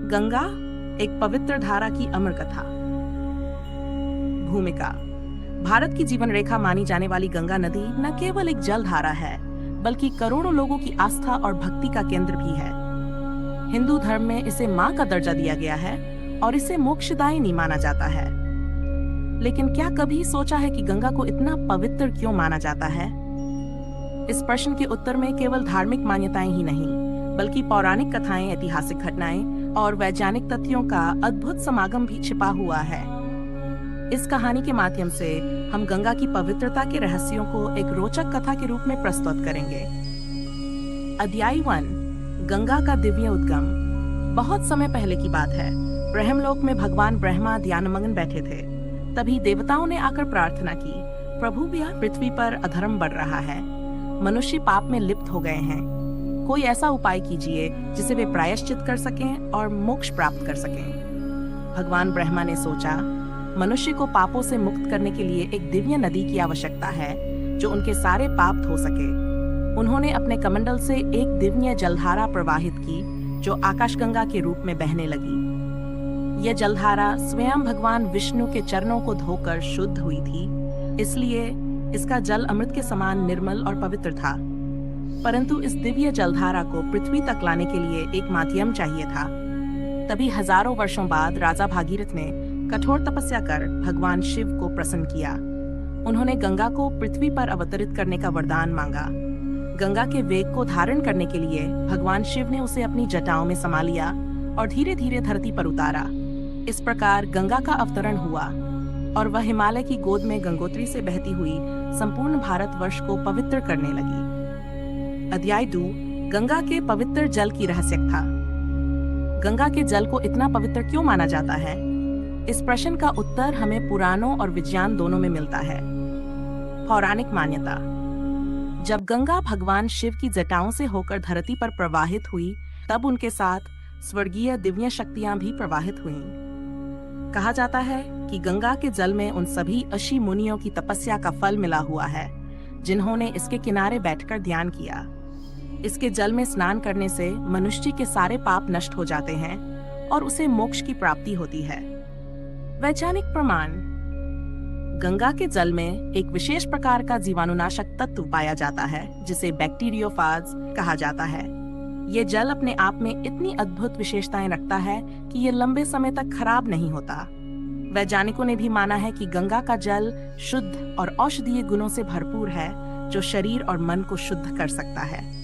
गंगा, एक पवित्र धारा की अमर कथा। भूमिका। भारत की जीवन रेखा मानी जाने वाली गंगा नदी न केवल एक जल धारा है, बल्कि करोड़ों लोगों की आस्था और भक्ति का केंद्र भी है। हिंदू धर्म में इसे मां का दर्जा दिया गया है और इसे मोक्षदायिनी माना जाता है। लेकिन क्या कभी सोचा है कि गंगा को इतना पवित्र क्यों माना जाता है? इस प्रश्न के उत्तर में केवल धार्मिक मान्यताएं ही नहीं, बल्कि पौराणिक कथाएं, ऐतिहासिक घटनाएं और वैज्ञानिक तथ्यों का अद्भुत समागम भी छिपा हुआ है। इस कहानी के माध्यम से हम गंगा की पवित्रता के रहस्यों को एक रोचक कथा के रूप में प्रस्तुत करेंगे। अध्याय 1, गंगा का दिव्य उद्गम। बहुत समय पहले की बात है। ब्रह्मलोक में भगवान ब्रह्मा ध्यानमग्न बैठे थे। तभी देवताओं ने आकर प्रार्थना की, प्रभु भैया, पृथ्वी पर अधर्म बढ़ रहा है, मनुष्य पाप में लिप्त हो गए हैं। कोई ऐसा उपाय कीजिए जिसे वे प्रायश्चित कर सकें और मोक्ष प्राप्त कर सकें। भगवान ब्रह्मा ने सोचा, मनुष्य को पापों से मुक्त करने के लिए एक दिव्य नदी की आवश्यकता है जो उनके सारे पाप धो सके। उन्होंने अपने कमंडल से एक दिव्य जलधारा प्रवाहित की जो आकाशगंगा के रूप में बहने लगी। यह जलधारा स्वयं भगवान विष्णु के चरणों को धोकर शुद्ध हुई थी, इसलिए इसका जल अमृत के समान निर्मल और पवित्र था। परंतु इस दिव्य जलधारा को पृथ्वी तक लाने के लिए एक माध्यम चाहिए था। तभी हजारों वर्षों बाद राजा भागीरथ ने कठोर तपस्या कर भगवान शिव को प्रसन्न किया। उन्होंने गंगा को पृथ्वी पर अवतरित करने का वरदान मांगा। गंगा के वेग को धारण करने के लिए भगवान शिव ने उसे अपनी जटाओं में समा लिया और धीरे धीरे धरती पर उतारा। इस प्रकार गंगा का अवतरण हुआ और वह हिमालय की गोद में गंगोत्री से बहती हुई संपूर्ण भारतवर्ष को पवित्र करने लगी। अध्याय 2, गंगा के पवित्र जल की रहस्यकथा। गंगा के जल को इतना पवित्र क्यों माना जाता है? इस प्रश्न का उत्तर हमें पुराणों और विज्ञान दोनों में मिलता है। पौराणिक मान्यता। जब गंगा भगवान शिव की जटाओं से होकर धरती पर प्रवाहित हुई, तब उनके साथ स्वर्गीय दिव्य शक्तियां भी प्रवाहित हुईं। कहा जाता है कि गंगा के जल में उन सभी ऋषि मुनियों की तपस्या का फल मिला हुआ है जिन्होंने इसके किनारे बैठकर ध्यान किया। इसके जल में स्नान करने से मनुष्य के सारे पाप नष्ट हो जाते हैं और उसे मोक्ष की प्राप्ति होती है। वैज्ञानिक प्रमाण। गंगा के जल में एक विशेष प्रकार का जीवाणुनाशक तत्व पाया जाता है जिसे बैक्टीरियोफाज कहा जाता है। ये जल अपने आप में इतनी अद्भुत विशेषताएं रखता है कि ये लंबे समय तक खराब नहीं होता। वैज्ञानिकों ने भी माना है कि गंगा का जल शुद्ध और औषधीय गुणों से भरपूर है जो शरीर और मन को शुद्ध कर सकता है।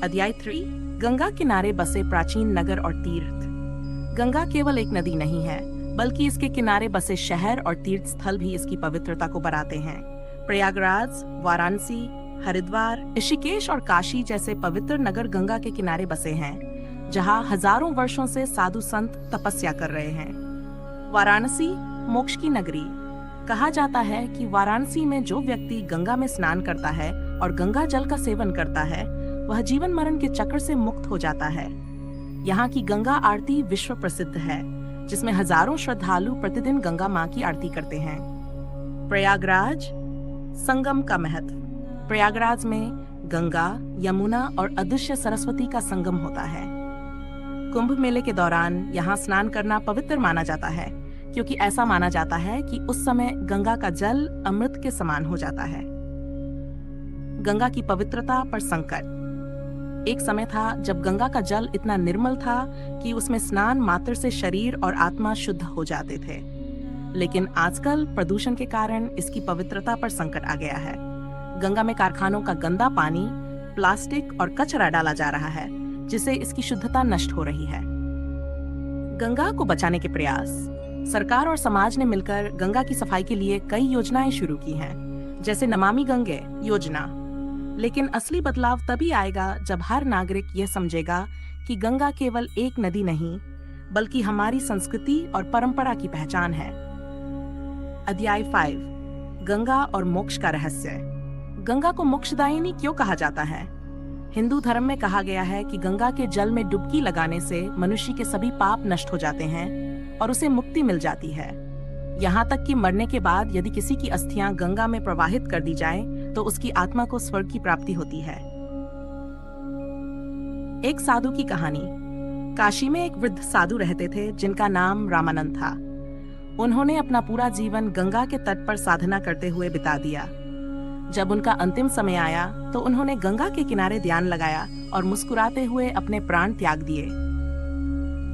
अध्याय 3, गंगा किनारे बसे प्राचीन नगर और तीर्थ। गंगा केवल एक नदी नहीं है, बल्कि इसके किनारे बसे शहर और तीर्थ स्थल भी इसकी पवित्रता को बढ़ाते हैं। प्रयागराज, वाराणसी, हरिद्वार, ऋषिकेश और काशी जैसे पवित्र नगर गंगा के किनारे बसे हैं, जहां हजारों वर्षों से साधु संत तपस्या कर रहे हैं। वाराणसी मोक्ष की नगरी। कहा जाता है कि वाराणसी में जो व्यक्ति गंगा में स्नान करता है और गंगा जल का सेवन करता है, वह जीवन मरण के चक्र से मुक्त हो जाता है। यहाँ की गंगा आरती विश्व प्रसिद्ध है, जिसमें हजारों श्रद्धालु प्रतिदिन गंगा मां की आरती करते हैं। प्रयागराज संगम का महत्व। प्रयागराज में गंगा, यमुना और अदृश्य सरस्वती का संगम होता है। कुंभ मेले के दौरान यहाँ स्नान करना पवित्र माना जाता है, क्योंकि ऐसा माना जाता है कि उस समय गंगा का जल अमृत के समान हो जाता है। गंगा की पवित्रता पर संकट। एक समय था जब गंगा का जल इतना निर्मल था कि उसमें स्नान मात्र से शरीर और आत्मा शुद्ध हो जाते थे। लेकिन आजकल प्रदूषण के कारण इसकी पवित्रता पर संकट आ गया है। गंगा में कारखानों का गंदा पानी, प्लास्टिक और कचरा डाला जा रहा है, जिससे इसकी शुद्धता नष्ट हो रही है। गंगा को बचाने के प्रयास। सरकार और समाज ने मिलकर गंगा की सफाई के लिए कई योजनाएं शुरू की हैं, जैसे नमामि गंगे योजना। लेकिन असली बदलाव तभी आएगा जब हर नागरिक यह समझेगा कि गंगा केवल एक नदी नहीं, बल्कि हमारी संस्कृति और परंपरा की पहचान है। अध्याय 5, गंगा और मोक्ष का रहस्य। गंगा को मोक्षदायिनी क्यों कहा जाता है? हिंदू धर्म में कहा गया है कि गंगा के जल में डुबकी लगाने से मनुष्य के सभी पाप नष्ट हो जाते हैं और उसे मुक्ति मिल जाती है। यहाँ तक कि मरने के बाद यदि किसी की अस्थियां गंगा में प्रवाहित कर दी जाएं, तो उसकी आत्मा को स्वर्ग की प्राप्ति होती है। एक साधु की कहानी। काशी में एक वृद्ध साधु रहते थे जिनका नाम रामानंद था। उन्होंने अपना पूरा जीवन गंगा के तट पर साधना करते हुए बिता दिया। जब उनका अंतिम समय आया तो उन्होंने गंगा के किनारे ध्यान लगाया और मुस्कुराते हुए अपने प्राण त्याग दिए।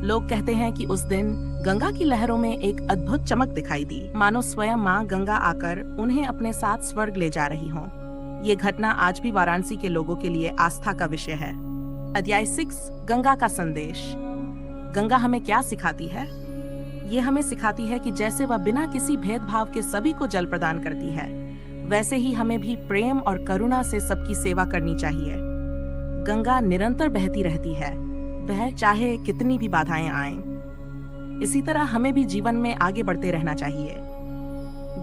लोग कहते हैं कि उस दिन गंगा की लहरों में एक अद्भुत चमक दिखाई दी, मानो स्वयं मां गंगा आकर उन्हें अपने साथ स्वर्ग ले जा रही हों। ये घटना आज भी वाराणसी के लोगों के लिए आस्था का विषय है। अध्याय 6, गंगा का संदेश। गंगा हमें क्या सिखाती है? ये हमें सिखाती है कि जैसे वह बिना किसी भेदभाव के सभी को जल प्रदान करती है, वैसे ही हमें भी प्रेम और करुणा से सबकी सेवा करनी चाहिए। गंगा निरंतर बहती रहती है, वह चाहे कितनी भी बाधाएं आएं। इसी तरह हमें भी जीवन में आगे बढ़ते रहना चाहिए।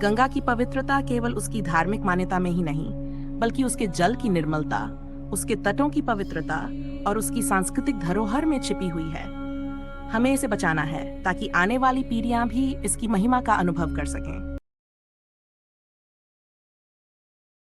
गंगा की पवित्रता केवल उसकी धार्मिक मान्यता में ही नहीं, बल्कि उसके जल की निर्मलता, उसके तटों की पवित्रता और उसकी सांस्कृतिक धरोहर में छिपी हुई है। हमें इसे बचाना है ताकि आने वाली पीढ़ियां भी इसकी महिमा का अनुभव कर सकें।